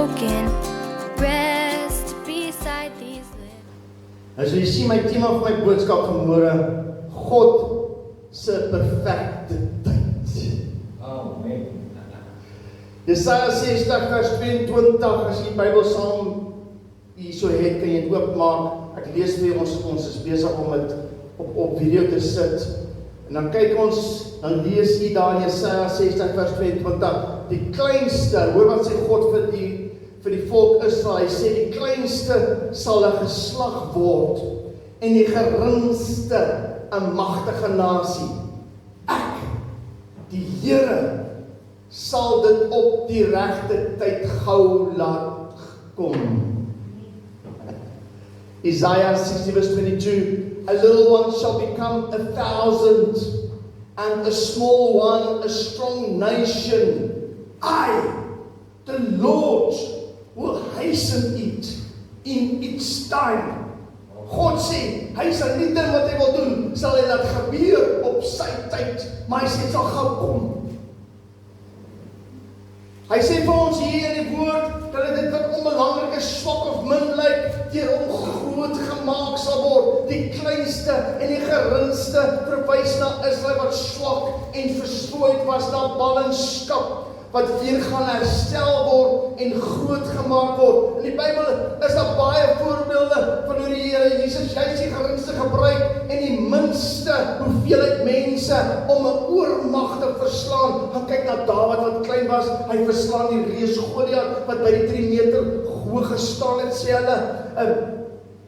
broken. Rest beside these lips. As jy sien my tema van my boodskap vanmôre, God se perfekte tyd. Amen. Jesaja 60 vers 22, as jy die Bybel saam hier so het, kan jy dit oopmaak. Ek lees vir ons is besig om dit op video te sit. En dan kyk ons, dan lees jy daar Jesaja 60 vers 22, die kleinste, hoor wat sê God vir die volk Israel, hy sê die kleinste sal 'n geslag word, en die geringste 'n magtige nasie. Ek, die Here, sal dit op die regte tyd gou laat kom. Isaiah 60 verse 22, a little one shall become 1,000, and a small one a strong nation. I, the Lord, will hasten it in its time. God sê, hy sal nie doen wat hy wil doen, sal hy laat gebeur op sy tyd, maar hy sê, het sal gou kom. Hy sê vir ons hier in die woord, dat dit wat onbelangrik is, swak of min lyk, deur hom groot gemaak sal word. Die kleinste en die geringste verwys na Israel wat swak en verstrooid was na ballingskap, wat weer gaan herstel word en groot gemaak word. In die Bybel is daar baie voorbeelde van hoe die Here Jesus juist die geringste gebruik en die minste hoeveelheid mense om 'n oormag te verslaan. Gaan kyk na Dawid wat klein was, hy verslaan die reus Goliat wat by die 3 meter hoog gestaan het, sê hulle,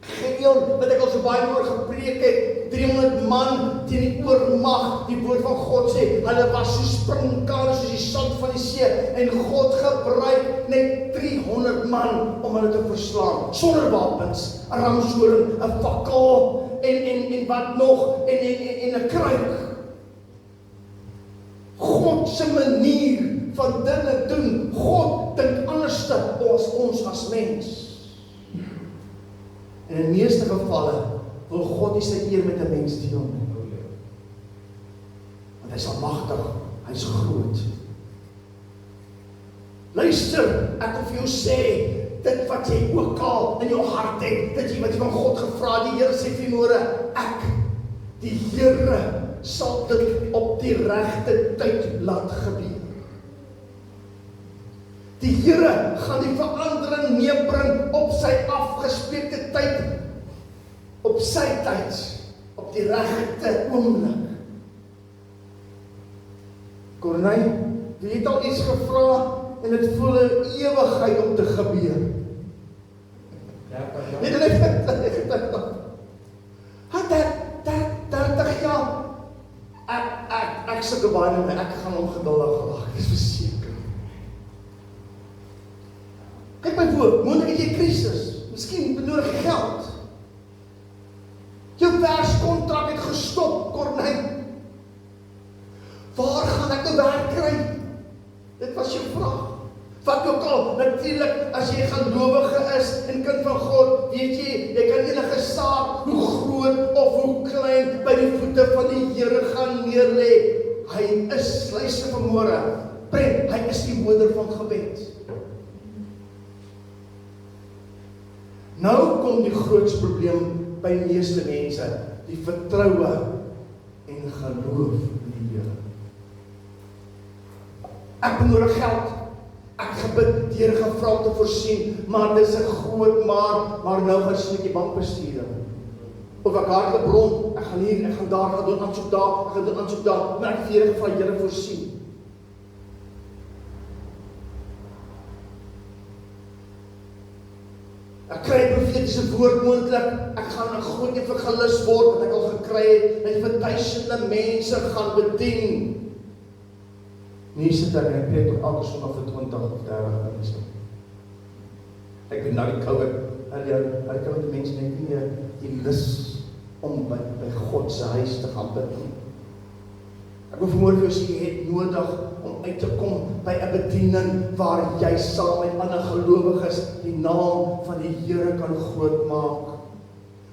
Gideon, wat ek al so baie oor gepreek het, 300 man teen die oormag, die woord van God sê, hulle was so springkane soos die sand van die see, en God gebruik net 300 man om hulle te verslaan, sonder wapens, 'n ramshoring, 'n fakkel, en wat nog, en 'n kruik. God se manier van dinge doen, God dink anders as ons as mens. En in die meeste gevalle wil God nie sy eer met 'n mens deel nie. Want hy is almagtig, hy is groot. Luister, ek wil vir jou sê, dit wat jy ook al in jou hart het, dit wat jy van God gevra, die Here sê vanmôre, ek, die Here, sal dit op die regte tyd laat gebeur. Die Here gaan die verandering neerbring op sy afgespreekte tyd, op sy tyd, op die regte oomblik. Corneille, wie het al iets gevra en dit voel 'n ewigheid om te gebeur? Nee, dit is 30 jaar. Ek sulke baie met my, ek gaan ongeduldig raak, dis verseker. Kyk my voor, moontlik het jy krisis, miskien benodig jy geld. Jou werkskontrak het gestop, Corneille. Waar gaan ek 'n werk kry? Dit was jou vraag. Wat ook al, natuurlik, as jy gelowige is en kind van God, weet jy kan enige saak, hoe groot of hoe klein, by die voete van die Here gaan neerlê. Hy is, luister vanmôre, hy is die moeder van gebed. Nou kom die grootste probleem by die meeste mense, die vertroue en geloof in die Here. Ek benodig geld, ek gebid, die Here gevra om te voorsien, maar dis 'n groot maar nou gaan sien ek die bankbestuurder. Of ek hardloop rond, ek gaan hier, ek gaan daar, ek gaan doen aansoek daar, ek gaan doen aansoek daar, maar ek het die Here gevra, Here voorsien. Ek kry 'n profetiese woord moontlik, ek gaan 'n groot evangelis word wat ek al gekry het, en vir duisende mense gaan bedien. Nie sit ek en ek preek tot elke Sondag vir 20 of 30 mense. Ek weet nou die COVID, hulle kan die mense net nie die lus om by God se huis te gaan bid nie. Ek wil vanmôre vir jou sê, jy het nodig om uit te kom by 'n bediening waar jy saam met ander gelowiges die naam van die Here kan groot maak.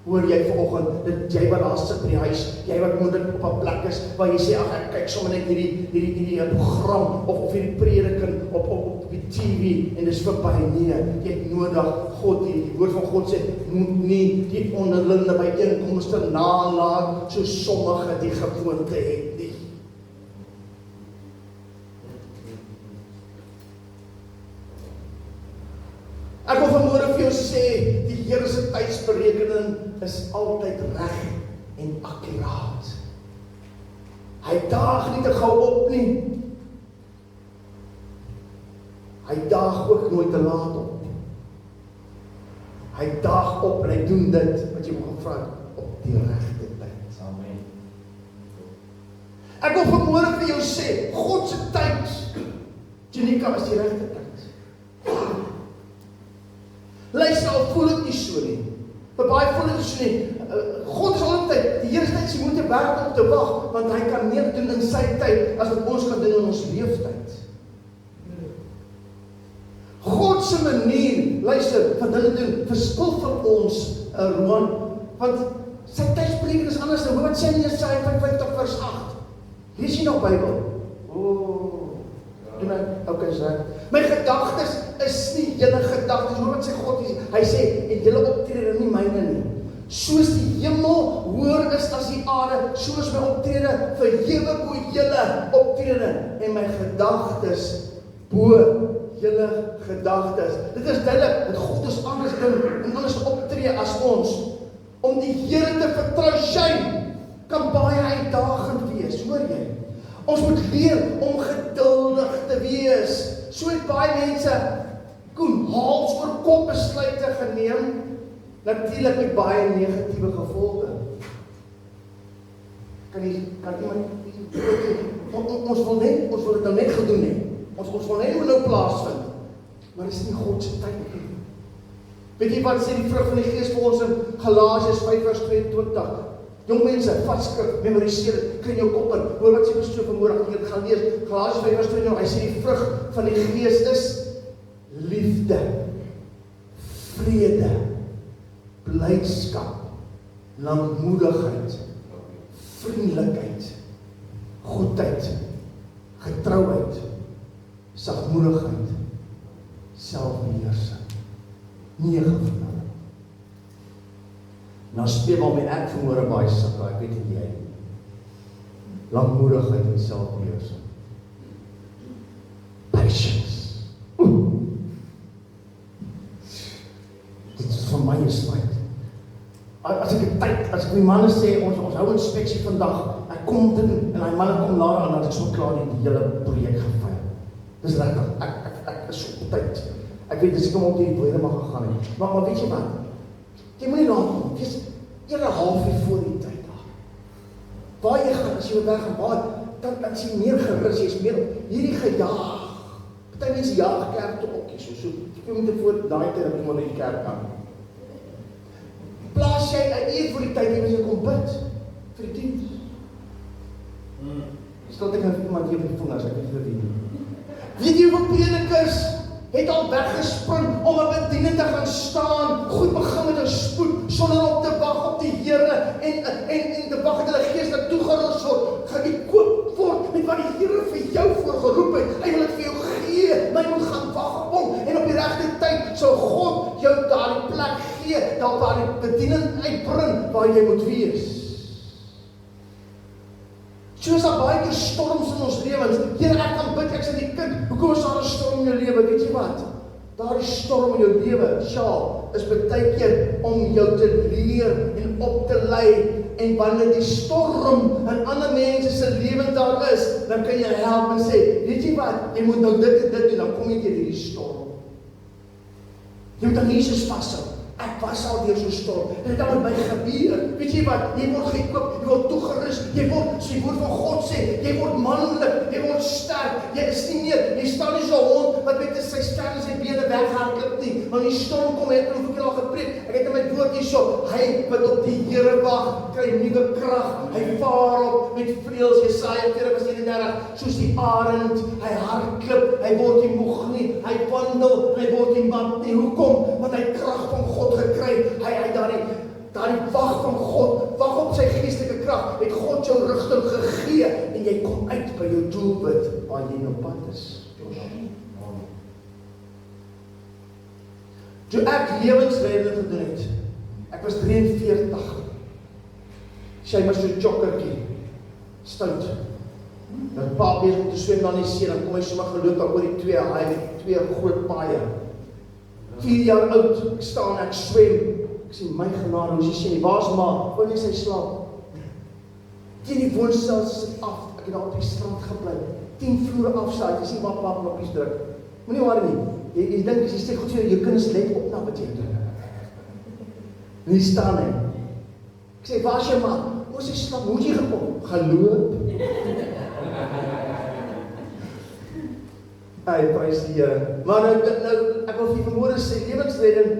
Hoor jy vanoggend, dat jy wat daar sit by die huis, jy wat moontlik op 'n plek is, waar jy sê, ag, ek kyk sommer net hierdie program, of hierdie prediking op die TV, en dis verby. Nee, jy het nodig, God, die woord van God sê, moet nie die onderlinge byeenkomste nalat, so sommige die gewoonte het nie. Ek wil vanmôre vir jou sê, die Here se tydsberekening is altyd reg en akkuraat. Hy daag nie te gou op nie. Hy daag ook nooit te laat op. Hy daag op en hy doen dit wat jy moet gevra op die regte tyd. Amen. Ek wil vanmôre vir jou sê, God se tyd, Janika, is die regte tyd. Luister, al voel dit nie so nie. Vir baie voel dit so nie. God is altyd, die Here sê jy moet werk om te wag, want hy kan meer doen in sy tyd as wat ons kan doen in ons leeftyd. God se manier, luister, wat hulle doen, verskil van ons, Roan, want sy tydsberekening is anders. Hoor wat sê in Jesaja 55 vers 8. Lees jy nog Bybel? Okay, is reg. My gedagtes is nie julle gedagtes. Hoor wat sê God, hy sê, en julle optrede nie myne nie. Soos die hemel hoër is as die aarde, soos my optrede verhewe bo julle optrede, en my gedagtes bo julle gedagtes. Dit is duidelik dat God is anders ding en anders optree as ons. Om die Here te vertrou, sy kan baie uitdagend wees, hoor jy? Ons moet leer om geduldig te wees. So het baie mense hals oor kop besluite geneem, natuurlik met baie negatiewe gevolge. Kan iemand ons wil dit nou net gedoen hê. Ons wil net nou plaasvind. Maar dit is nie God se tyd nie. Weet jy wat sê die vrug van die Gees vir ons in Galasiërs 5:22? Jong mense, vat skrif, memoriseer dit, kry jou kop in. Hoor wat sê pastoor vanmôre, ek gaan lees Galasiërs 5:22. Hy sê die vrug van die Gees is liefde, vrede, blydskap, lankmoedigheid, vriendelikheid, goedheid, getrouheid, sagmoedigheid, selfbeheersing. 9 van hulle. Nou speel waarmee ek vanmôre baie sukkel, ek weet nie jy. Lankmoedigheid en selfbeheersing. Patience. Dit is vir my 'n swaai. As ek die manne sê, ons hou inspeksie vandag, ek kom dit en die manne kom later aan, dat ek so klaar die hele projek gevaar. Dis regtig, ek is so op tyd. Ek weet, dis ek om die woorde mag gegaan het. Maar weet jy wat? Jy moet nie laat kom, wees eerder 'n halfuur voor die tyd daar. Waar jy gaan, as jy op weg gaan, dan is jy meer gerus, jy is meer hierdie gejaag. Party mense jaag kerk toe ook, so 2 minute voor daai tyd kom hulle die kerk aan. Plaas jy 'n uur voor die tyd, jy moet kom bid vir die diens. Stel ek nou iemand hier op die vingers, ek weet vir wie. Weet jy hoeveel predikers het al weggespring om 'n bediening te gaan staan, goed begin met 'n spoed, sonder op te wag op die Here en te wag dat hulle gees dat toegerus word, gekoop word met wat die Here vir jou voorgeroep het. Hy wil dit vir jou gee, maar jy moet gaan wag op hom en op die regte tyd sal God jou daardie plek gee, waar die bediening uitbring waar jy moet wees. Soos daar baie keer storms in ons lewens. Here, ek kan bid, ek sê die kind, hoekom is daar 'n storm in jou lewe? Weet jy wat? Daardie storm in jou lewe, Sjaal, is baie keer om jou te leer en op te lei. En wanneer die storm in ander mense se lewens daar is, dan kan jy help en sê, weet jy wat? Jy moet nou dit en dit doen, dan kom jy deur hierdie storm. Jy moet aan Jesus vashou. Ek was al deur so 'n storm. En dit het met my gebeur. Weet jy wat? Jy word gekoop, jy word toegerus, jy word, so die woord van God sê, jy word manlik, jy word sterk. Jy is nie meer, jy staan nie so 'n hond wat met sy sterk en sy bene weghardloop nie. Want die storm kom, ek het hoeveel al gepreek. Ek het in my woord hierso, hy wat op die Here wag, kry nuwe krag. Hy vaar op met vleuels, Jesaja 40:31, soos die arend. Hy hardloop, hy word nie moeg nie. Hy wandel, hy word nie mat nie. Hoekom? Want hy krag van God gekry. Hy daardie daardie wag van God, wag op sy geestelike krag, het God jou rigting gegee, en jy kom uit by jou doelwit, waar jy nou pad is. Toe ek lewensreding gedoen het, ek was 43, sy my so jokkerkie, stout, dat pa bezig om te swem dan die see, dan kom hy sommer geloop daar oor die twee groot paaie, 4 jaar oud, ek staan, ek swem, ek sê, my genade, hoe sê, waar is ma? Wanneer sy slaap? Teen die woonstel sit af, ek het daar op die strand gebly, 10 vloere afslaat, jy sê, wat knoppies druk. Moenie waar nie, jy dink, as jy sê, goed vir jou kinders let op na wat jy doen. En hier staan hy. Ek sê, waar is jy ma? Ons sy slaap, hoe het jy gekom? Geloop. Hy, prys die Here. Maar nou, ek wil vir vanmôre sê, lewensredding,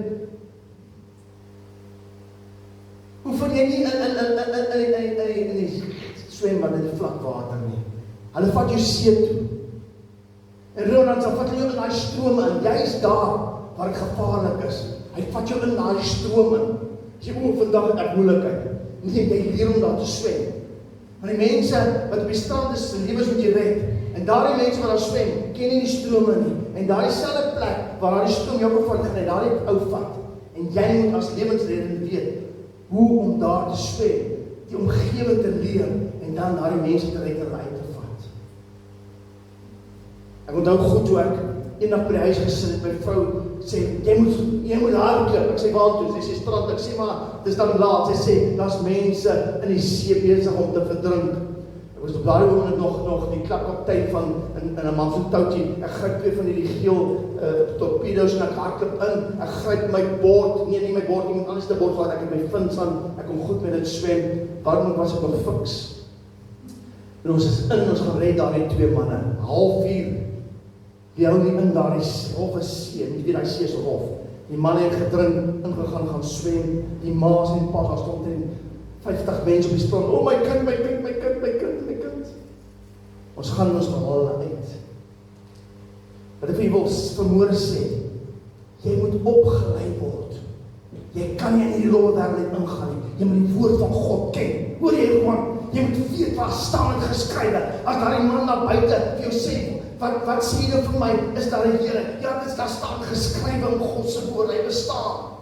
hoef jy nie in die swembad in die vlak water nie. Hulle vat jou see toe. En Ronald, dan vat jy in die stroom in. Jy is daar, waar ek gevaarlik is. Hy vat jou in die stroom in. As jy vandag het ek moeilikheid. Nee, jy leer om daar te swem. Maar die mense wat op die strand is, se lewens moet jy red. En daardie mense wat daar swem, ken nie die strome nie. En daardie selfde plek, waar daardie stroom jou gevat gaan, en daardie ou vat. En jy moet as lewensredder weet, hoe om daar te swem, die omgewing te leer, en dan daardie mense te red en uit te vat. Ek onthou goed toe ek eendag by die huis gesit het, my vrou sê, jy moet hardloop. Ek sê, waartoe? Sy sê, strand. Ek sê, maar, dis dan laat. Sy sê, daar's mense in die see besig om te verdrink. Ek was op daardie oomblik nog die klapkaptein van, in 'n man van toutie, ek gryp 2 van die geel torpedo's en ek hardloop in, ek gryp my bord, nie my bord, iemand anders te bord gehad, ek het my vins aan, ek kom goed met dit swem, waarom was ek nog fiks? En ons is in, ons gaan red daar die 2 manne, 3:30, die hou nie in daar die roffe see, nie weet die see is rof, die manne het gedrink, ingegaan, gaan swem, die maas en pas, daar stond in 50 mense op die strand, oh my kind, my kind, my kind, my kind, my kind. Ons gaan ons haal hulle uit. Wat ek vir jy wil vanmôre sê, jy moet opgelei word. Jy kan nie in die lowe wêreld ingaan nie. Jy moet die woord van God ken. Hoor jy gewoon, jy moet weet waar staan het geskrywe. As daar die man daar buite vir jou sê, wat sê jy vir my, is daar 'n Here? Ja, daar staan geskrywe in God se woord, hy bestaan.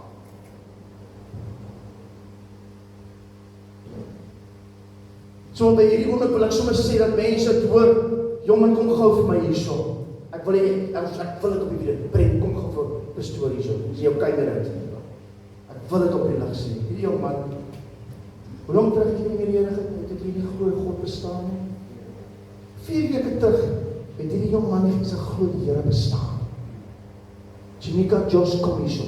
So by hierdie oomblik wil ek sommer sê dat mense het hoor, jongen, kom gou vir my hierso. Ek wil dit op die video bring, kom gou vir pastoor hierso. Dis jou kuier uit. Ek wil dit op die lig sê. Hierdie jong man, hoe lang terug het jy nie meer Here het jy nie glo God bestaan nie? 4 weke terug het hierdie jong man nie gesê glo die Here bestaan. Janika Josh kom hierso.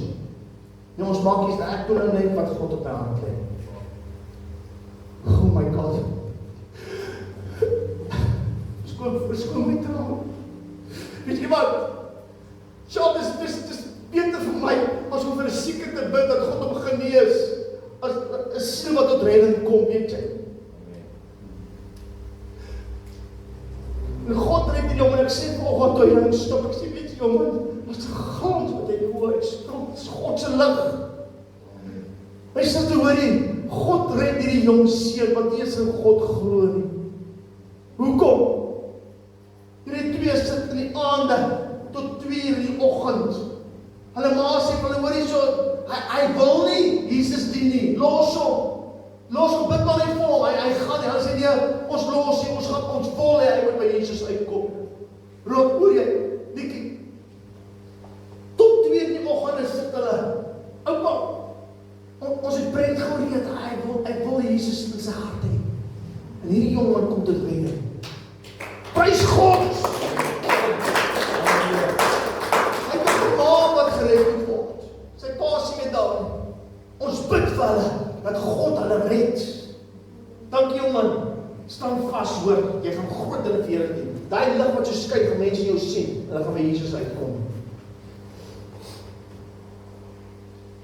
Nou ons maak iets, ek doen nou net wat God op my hart lê. Oh my God. Verskoon my trouw. Weet jy wat? So, dis beter vir my, as om vir 'n sieke te bid, dat God hom genees, as 'n siel wat tot redding kom, weet jy. En God red die jongen, ek sê vanoggend toe hy stop, ek sê, weet jy jongen, as die glans wat jy hoor, ek stop, dis God se lig. Hy sê te hoor nie, God red hierdie jong seun, wat nie eens in God glo nie. Hoekom? Hierdie 2 sit in die aande, tot 2 in die oggend. Hulle ma sê, hulle hoor nie so, hy wil nie Jesus dien nie, los hom, bid maar nie vir hom, hy gaan nie, hulle sê nee, ons los nie, ons vol hê, hy moet by Jesus uitkom. Rook, hoor jy, Nikkie, tot 2 in die oggend sit hulle, oupa, ons het pret gereed, hy wil Jesus in sy hart hê. En hierdie jongen kom dit weer. Prys God! Hy het 'n ma wat gered moet word. Sy pa sê met daar, ons bid vir hulle, dat God hulle red. Dankie jongen, staan vas hoor, jy gaan groot in die wereld doen. Daai lig wat so skyn, gaan mense jou sien, hulle gaan by Jesus uitkom.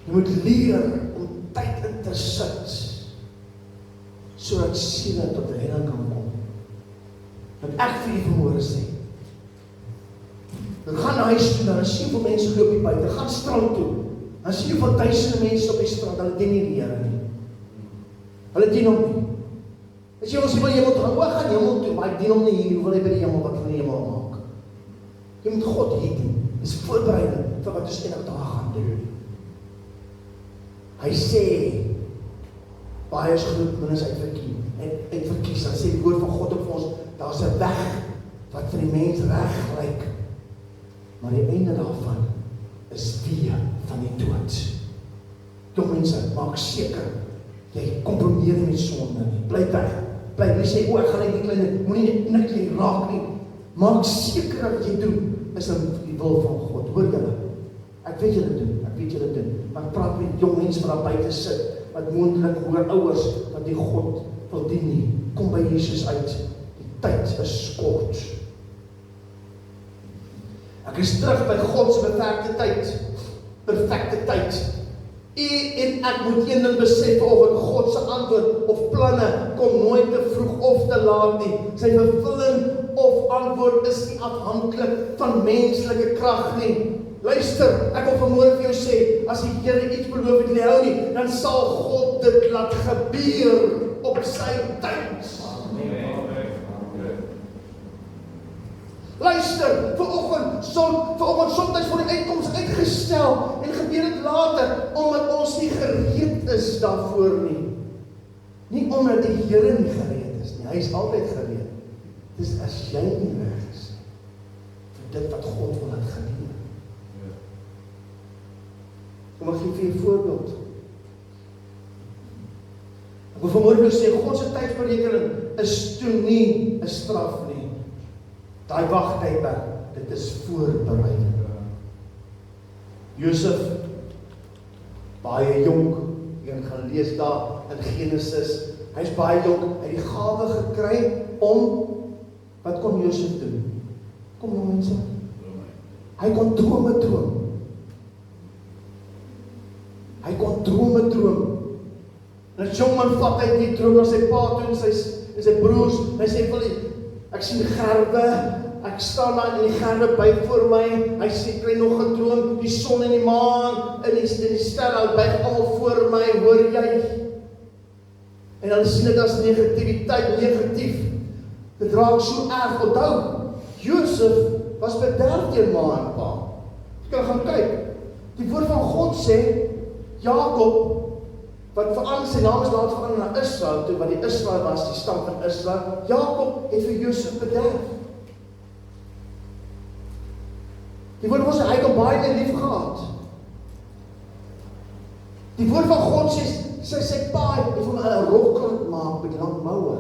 Jy moet leer om tyd in te sit, sodat siele tot redding kan kom. Wat ek vir jy vanmôre sê, dan gaan na huis toe, dan sien vir mense loop hier buite, gaan strand toe, dan sien jy van duisende mense op die strand, hulle dien nie die Here nie. Hulle dien hom nie. As jy ons wil hemel toe gaan, o, gaan hemel toe, maar ek dien hom nie hier, hoe wil hy by die hemel, wat wil die hemel maak? Jy moet God hier dien, dis voorbereiding vir wat ons eendag daar gaan doen. Hy sê, baie is groot, min is uitverkies, dan sê die woord van God op ons, daar is 'n weg, wat vir die mens reg lyk, maar die einde daarvan, is weer van die dood. Jong mense, maak seker, jy kompromieer nie met sonde nie, bly weg, bly sê, o, ek gaan net die kleine, moenie niks jy raak nie, maak seker dat wat jy doen, is in die wil van God, hoor julle, ek weet julle doen, maar ek praat met jong mense wat daar buite sit, wat moontlik hoor ouers, wat die God wil dien nie, kom by Jesus uit, die tyd is kort. Ek is terug by God se perfekte tyd. U en ek moet een ding besef oor God se antwoord of planne kom nooit te vroeg of te laat nie. Sy vervulling of antwoord is nie afhanklik van menslike krag nie. Luister, ek wil vanmôre vir jou sê, as die Here iets beloof het en hy hou nie, dan sal God dit laat gebeur op sy tyd. Luister, vanoggend soms word die uitkoms uitgestel en gebeur dit later, omdat ons nie gereed is daarvoor nie. Nie omdat die Here nie gereed is nie, hy is altyd gereed. Dis as jy nie reg is vir dit wat God wil laat gebeur. Kom ek gee vir 'n voorbeeld. Ek wil vanmôre sê, God se tydsberekening is toe nie 'n straf nie. Daai wagtydperk, dit is voorbereiding. Josef, baie jonk, jy gaan lees daar in Genesis, hy's baie jonk, hy het die gawe gekry om, wat kon Josef doen? Kom nou mense, hy kon drome droom. Hy kon drome droom. En as jong man vat hy die droom na sy pa toe en sy broers, hy sê, ek sien gerwe, ek staan daar in die gerwe buig voor my, hy sê, kry nog 'n droom, die son en die maan, en die sterre, buig almal voor my, hoor jy? En dan sien ek as negatief, dit raak so erg, onthou, Josef was bederf deur ma en pa. Jy kan gaan kyk, die woord van God sê, Jakob, wat verander, sy naam is later verander na Israel, toe wat die Israel was, die stam van Israel, Jakob het vir Josef bederf. Die woord van God sê, hy het hom baie lief gehad. Die woord van God sê, sy pa het vir hom 'n rok laat maak met lang moue.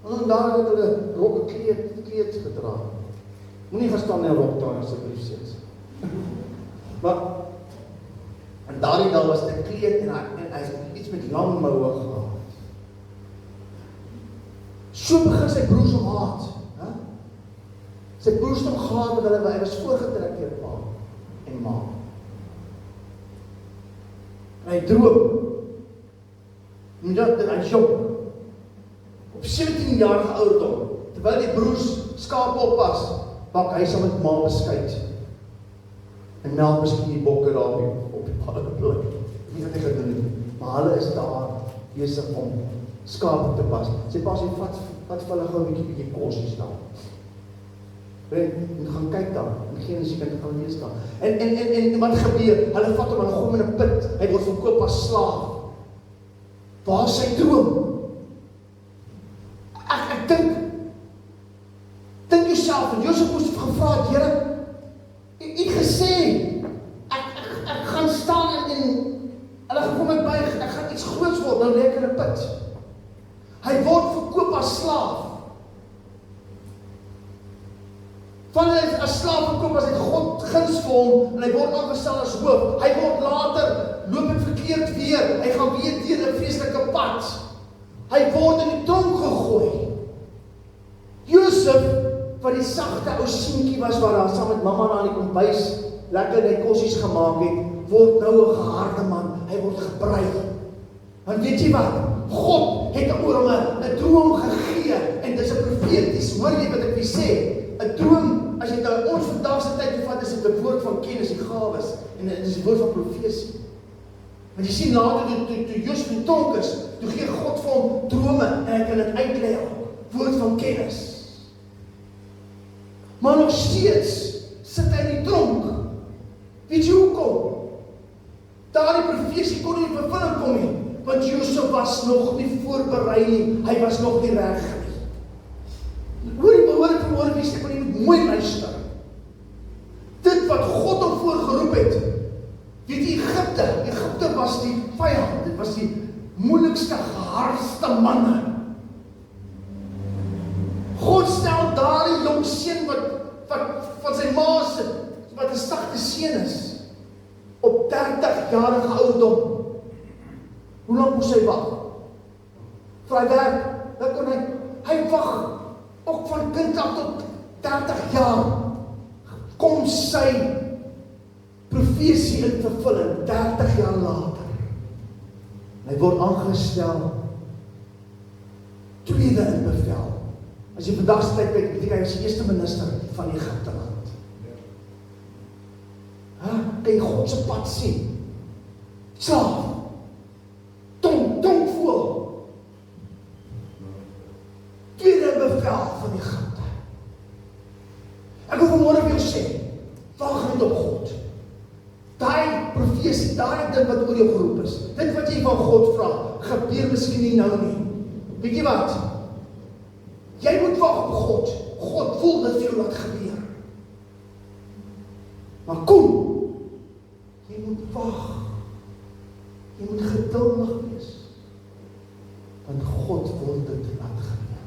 En daar het hulle rokke kleed gedra. Moenie verstaan in rok dra asseblief sê. Maar en daardie dag was 'n kleed en hy het iets met lang moue gehad. So begin sy broers hom haat. Sy broers het hom gehaat met hulle, hy was voorgetrek deur pa en ma. En hy droom. En hy jong. Op 17-jarige ouderdom, terwyl die broers skaap oppas, bak hy saam met ma beskuit. En melk miskien die bokke daar op die paadblik. Nie wat hy gedoen het, maar hulle is daar besig om skaap te pas. Sy pa sê, vat vir hulle gou 'n bietjie kosies daar. En gaan kyk daar, en Genesis kan gaan lees daar. En wat gebeur? Hulle vat hom en gooi hom in 'n put. Hy word verkoop as slaaf. Waar is sy droom? Ek dink jouself, en Josef moes gevra, Here, u het gesê, ek gaan staan en hulle gaan kom my buig, ek gaan iets groots word, nou lê ek in 'n put. Hy word verkoop as slaaf. Van hy as slaaf verkoop as hy God guns vir hom, en hy word aangestel as hoof. Hy word later, loop het verkeerd weer, hy gaan weer teen 'n vreeslike pad. Hy word in die tronk gegooi. Josef, wat die sagte ou seentjie was, waar daar saam met mamma na die kombuis lekker die kossies gemaak het, word nou 'n geharde man, hy word gebrei. Want weet jy wat? God het oor hom 'n droom gegee, en dis 'n profeties, hoor jy wat ek wil sê? 'n droom, as jy nou ons vandag se tyd vat, is dit 'n woord van kennis, die gawes, en dit is 'n woord van profesie. Want jy sien later, toe Josef in tronk is, toe gee God vir hom drome, en hy kan dit uitlei ook, woord van kennis. Maar nog steeds, sit hy in die tronk. Weet jy hoekom? Daardie profesie kon nie in vervulling kom nie, want Josef was nog nie voorberei nie, hy was nog nie reg nie. Hoor ek sê, maar jy moet mooi luister. Dit wat God hom voorgeroep het, weet jy, Egypte was die vyand, dit was die moeilikste, gehardste manne. God stel daardie jong seun wat van sy ma se, wat 'n sagte seun is, op 30-jarige ouderdom. Hoe lang moes hy wag? Vir hy werk, dan kon hy wag, ook van kind af tot 30 jaar, kom sy profesie in vervulling, 30 jaar later. Hy word aangestel, tweede in bevel. As jy vandag se tyd kyk, beteken hy is die eerste minister van Egypte land. Kan jy God se pad sien? Slaaf, tongvoel, tweede bevel van Egypte. Ek wil vanmôre vir jou sê, wag net op God. Daai profesie, daai ding wat oor jou geroep is, dit wat jy van God vra, gebeur miskien nie nou nie. Weet jy wat? Jy moet wag op God. God wil dit vir jou laat gebeur. Maar kom, jy moet wag. Jy moet geduldig wees. Want God wil dit laat gebeur.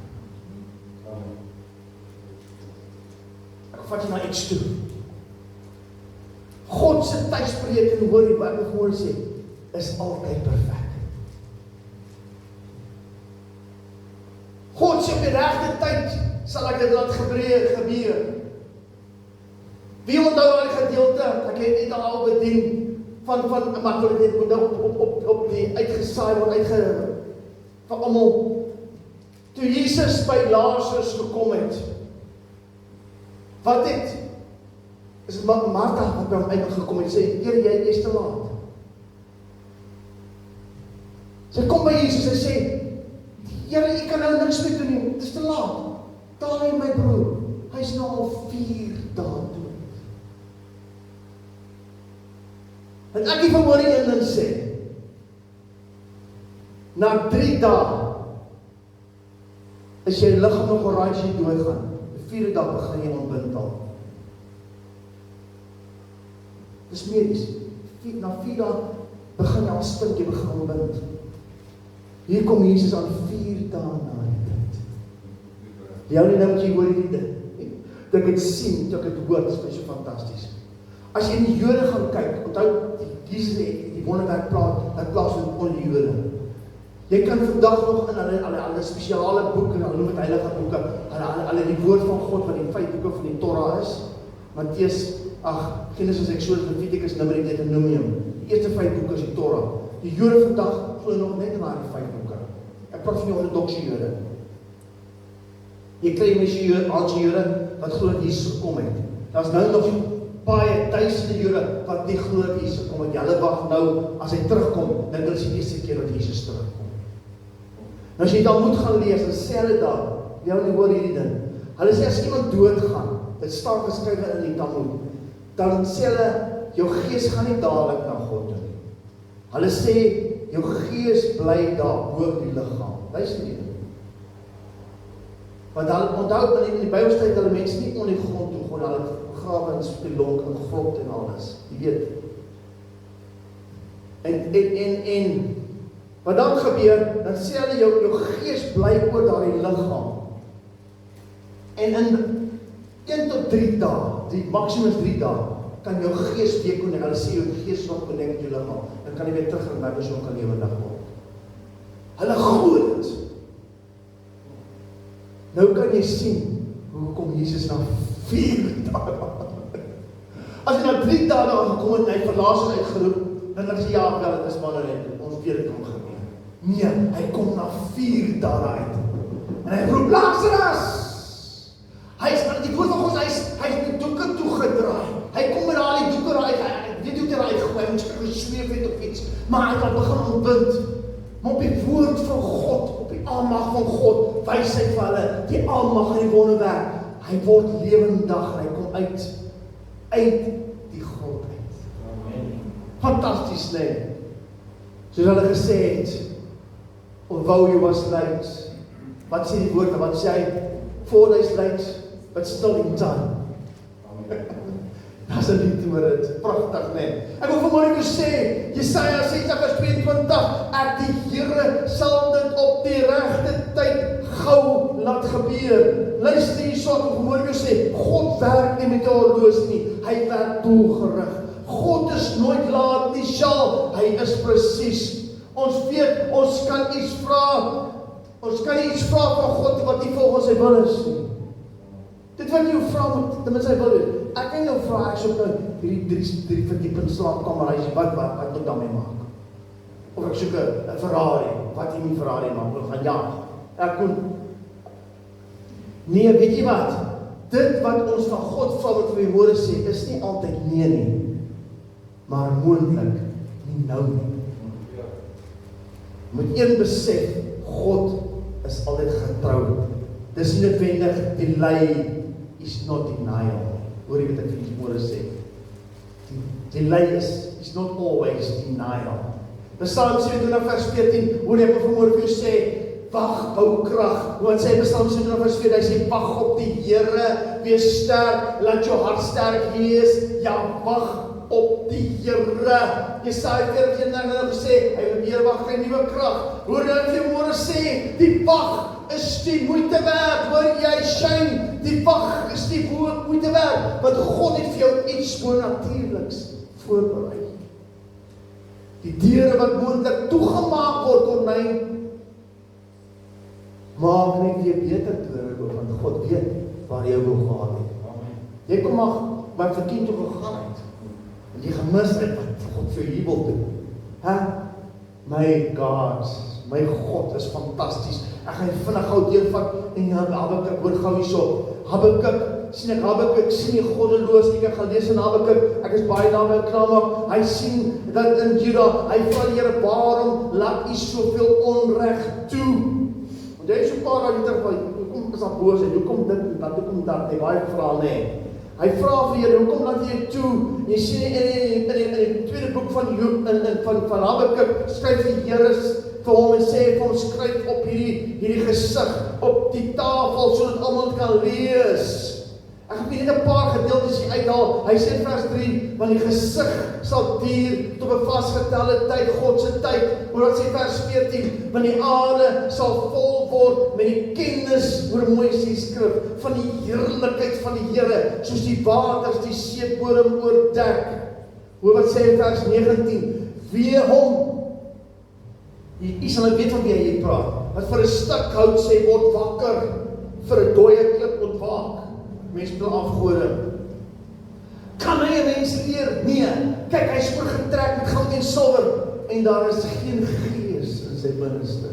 Ek vat jy na iets toe. God se tydspreek en hoor jy wat ek voor sê, is altyd perfek. God sê op die regte tyd sal ek dit laat gebeur. Wie onthou daai gedeelte, ek het net al bedien van maar ek wil dit op die uitgesaai word van almal. Toe Jesus by Lazarus gekom het, wat het is Martha wat by hom uitgekom het, sê, Here, jy is te laat. Sy kom by Jesus en sê, Here, ek kan nou niks meer doen nie, het is te laat. Daai my broer, hy is nou al 4 dae dood. En ek het vanmôre een ding sê, na 3 dae, is jy liggaam nog alraai as jy doodgaan. Die 4de dag begin jy ontbind al. Dis medies. Na 4 dae begin jy al stink, jy begin ontbind. Hier kom Jesus aan 4 dae na die tyd. Jou nie nou moet jy hoor hierdie ding. Dat ek het sien, dat ek het hoor, dit is so fantasties. As jy in die Jode gaan kyk, onthou, Jesus het die wonderwerk plaas met onder die Jode. Jy kan vandag nog in hulle spesiale boeke, hulle noem het heilige boeke, hulle die woord van God, wat die 5 boeke van die Torah is, Matteus, Genesis, Exodus, Leviticus, Numeri, Deuteronomium. Die eerste 5 boeke is die Torah. Die Jode vandag glo nog net in die 5 boeke. Ek praat van die ortodokse Jode. Jy kry mense Jode wat glo dat Jesus gekom het. Daar's nou nog baie duisende Jode wat nie glo dat Jesus gekom het. Hulle wag nou, as hy terugkom, dan is die eerste keer dat Jesus terugkom. Nou as jy dan moet gaan lees, dieselfde dag, jy hoor hierdie ding. Hulle sê as iemand doodgaan, dit staan geskrywe in die Talmud, dan sê hulle, jou gees gaan nie dadelik na God toe nie. Hulle sê, jou gees bly daar bo die liggaam. Luister jy? Want hulle onthou in die Bybeltyd hulle mense nie onder die grond toe gaan, hulle begrawe in spelonk en grot en alles. Jy weet. En wat dan gebeur, dan sê hulle jou gees bly oor daardie liggaam. En in 1 tot 3 dae, maksimum 3 dae, kan jou gees weer koning. Hulle sê jou gees nog koning in jou liggaam. Dan kan jy weer terug in my persoon kan lewendig word. Hulle glo dit. Nou kan jy sien hoe kom Jesus na 4 dae. As hy na 3 dae aangekom het en hy vir Lazarus uitgeroep, dan sê ja, wel, dit is maar net ons weer dit kan gebeur. Nee, hy kom na 4 dae uit. En hy roep Lazarus. Hy is aan die woord van God, hy is met doeke toegedraai. Hy kom met al die doeke raai, weet hoe dit raai gegooi, ons gesweef het op iets. maar hy het begin ontbind. Maar op die woord van God, op die almag van God, wys hy vir hulle, die almag en die wonderwerk. Hy word lewendig en hy kom uit die grond uit. Fantasties, nee. Soos hulle gesê het, although he was late, wat sê die woord, wat sê hy, 4 days late, but still in time. Dat is een lied oor het, prachtig, nee. Ek wil vanmorgen sê, Jesaja 60 vers 22, ek die Here sal dit op die regte tyd gou laat gebeur. Luister hier so, ek wil vanmorgen sê, God werk nie met 'n horlosie nie, hy werk doelgerig. God is nooit laat nie, Sjaal, hy is presies. Ons weet, ons kan iets vra van God wat nie volgens sy wil is nie. Dit wat jy vra moet, dit is sy wil doen. Ek kan jou vra, ek soek nou hierdie 3 verdieping slaapkamer huisie, wat moet ek daarmee maak? Of ek soek 'n Ferrari, wat jy nie Ferrari maak, of van ja, ek kon. Nee, weet jy wat? Dit wat ons van God vra wat vir die woorde sê, is nie altyd nee nie, maar moontlik nie nou nie. Moet een besef, God is altyd getrou. Dis nie noodwendig delay is not denial. Hoor jy wat ek vir die woorde sê? Delay is not always denial. Psalm 27 vers 14, hoor jy vanmorgen vir jou sê, wag, bou krag. Want sê Psalm 27 vers 14, hy sê, wag op die Here, wees sterk, laat jou hart sterk wees, ja, wag op die Here. Jesaja 40 gesê, hy wil weer wag vir 'n nuwe krag. Hoor jy vir môre sê, die wag is die moeite werd, hoor jy shine, die wag is die moeite werd, want God het vir jou iets bonatuurliks voorberei. Die deure wat moontlik toegemaak word, Kornyn, maak net weer beter deure oop, want God weet waar jy wil gaan het. Jy kom maar vir kind toe gegaan het, en jy gemis het wat God vir jou wil doen. My God, my God is fantasties. Ek gaan vinnig gou deurvat en Habakuk, hoor gou hierso. Habakuk, sien die goddeloos, ek het gelees in Habakuk, ek is baie daarmee klaar maak. Hy sien dat in Juda, hy vra die Here, waarom laat u soveel onreg toe? Want jy is so paar dae terug, hoekom is daar boosheid, hoekom dit en dat, hoekom dat, hy baie vra nee. Hy vra vir Here, hoekom laat jy toe? Jy sien in die tweede boek van Habakuk, skryf die Here vir hom en sê vir hom, skryf op hierdie gesig, op die tafel, sodat almal kan lees. Ek het net 'n paar gedeeltes hier uithaal. Hy sê vers 3, want die gesig sal duur tot 'n vasgetelde tyd, God se tyd. Hoor wat sê vers 14, want die aarde sal vol word met die kennis, hoor mooi is die skrif, van die heerlikheid van die Here, soos die waters die seebodem oordek. Hoor wat sê vers 19, wie hom, jy sal nou weet van wie hy hier praat, wat vir 'n stuk hout sê, word wakker, vir 'n dooie klip ontwaak. Mense wil afgode. Kan hy 'n mens leer? Nee. Kyk, hy is oorgetrek met goud en silwer, en daar is geen gees in sy binneste.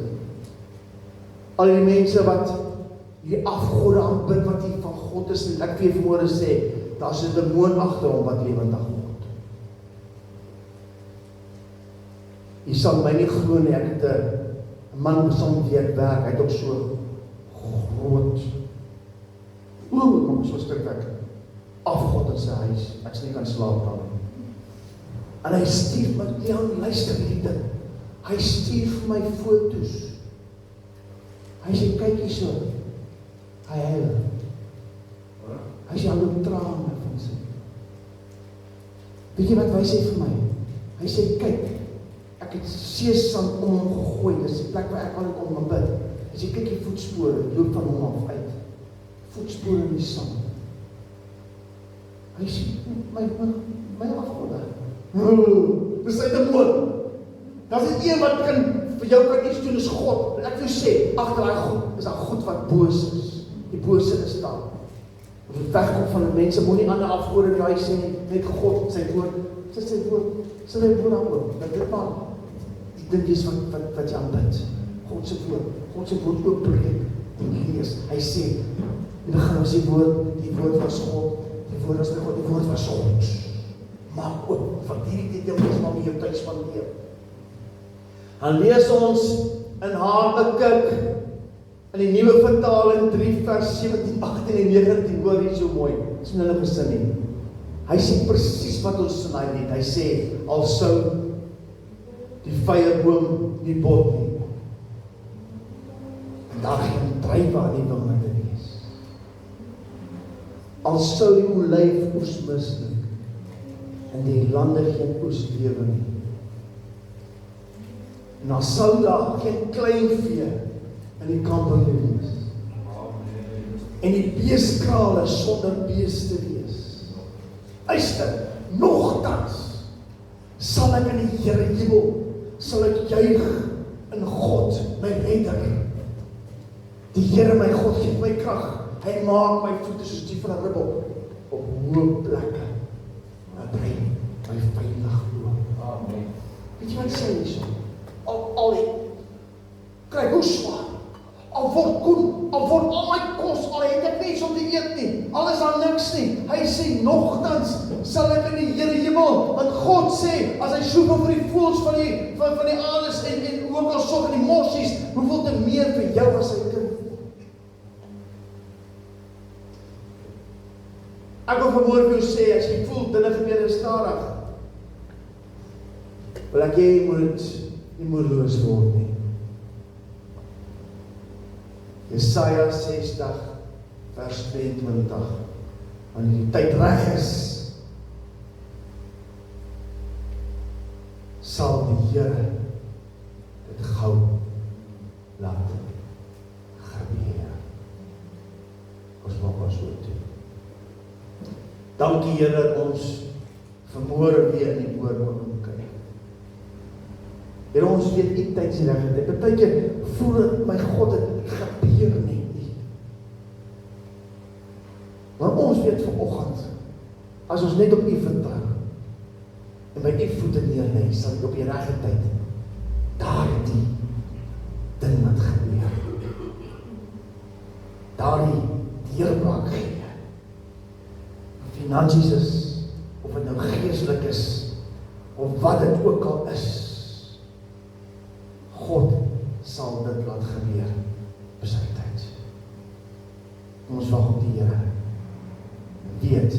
Al die mense wat die afgode aanbid, wat hier van God is, en ek vir vanmôre sê, daar is 'n demoon agter hom wat lewendig word. Jy sal my nie glo nie, ek het 'n man saam wie ek werk, hy het ook so groot, kom so stuk ek, afgod in sy huis, ek sê nie kan slaap dan. En hy stuur my, luister hier dit, hy stuur vir my foto's. Hy sê, kyk hier so, hy huil. Hy sê, hy loop trane van sy. Weet jy wat hy sê vir my? Hy sê, kyk, ek het sesam om hom gegooi, dis die plek waar ek al kom bid. Hy sê, kyk die voetspore, loop van hom af uit. Voetspore in die sand. Hy sê, my afgode. Dis sy demoon. Dat is die een wat vir jou kan iets doen, is God. En ek wil sê, agter daai goed, is daar goed wat boos is. Die bose is daar. Of het wegkom van die mense, moet nie ander afgode in die huis sê, net God, sy woord, sy woord aanhoor. Dat dit maar die ding is wat jy aanbid. God se woord oopbreek en lees. Hy sê, in die begin was die woord was God, die woord was God, die woord was God. Maak oop, van hierdie ding is maar met jou tyd spandeer. Dan lees ons in Habakuk in die nuwe vertaling 3 vers 17, 18 en 19, hoor hier so mooi, dit is nie hulle gesin nie. Hy sê presies wat ons in hy net, hy sê, al sou die vyeboom nie bot nie, en daar geen druiwe aan die wingerde wees. Al sou die olyfoes misluk, en die lande geen oes lewe nie. En dan sou daar geen kleinvee in die kampe wees. En die beeskrale sonder beeste wees. Luister, nogtans sal ek in die Here jubel, sal ek juig in God, my redder. Die Here my God gee my krag. Hy maak my voete soos die van 'n ribbel op hoë plekke. Hy bring my veilig loop. Amen. Weet jy wat sê hierso? Al kry hoe swaar, al word koen, al word al my kos, al het ek niks om te eet nie, al is daar niks nie, hy sê, nogtans sal ek in die Here jubel, want God sê, as hy soveel vir die voëls van die aarde en ook al sorg in die mossies, hoeveel te meer vir jou as hy kind. Ek wil vanmôre vir jou sê, as jy voel, dinge gebeur stadig, wil ek jy moet nie moedeloos word nie. Jesaja 60 vers 22, wanneer die tyd reg is, sal die Here dit gou laat gebeur. Ons maak ons so toe. Dankie Here dat ons vanmôre weer in die woord kon kyk. Here, ons weet die tyd is die regte tyd. Partykeer voel dit, my God, dit gebeur net nie. Maar ons weet vanoggend, as ons net op U vertrou en by U voete neerlê, sal U op die regte tyd daardie ding wat gebeur, daardie deurbraak gee. Of finansies is, of dit nou geestelik is, of wat dit ook al is, God sal dit laat gebeur op sy tyd. Ons wag op die Here. Weet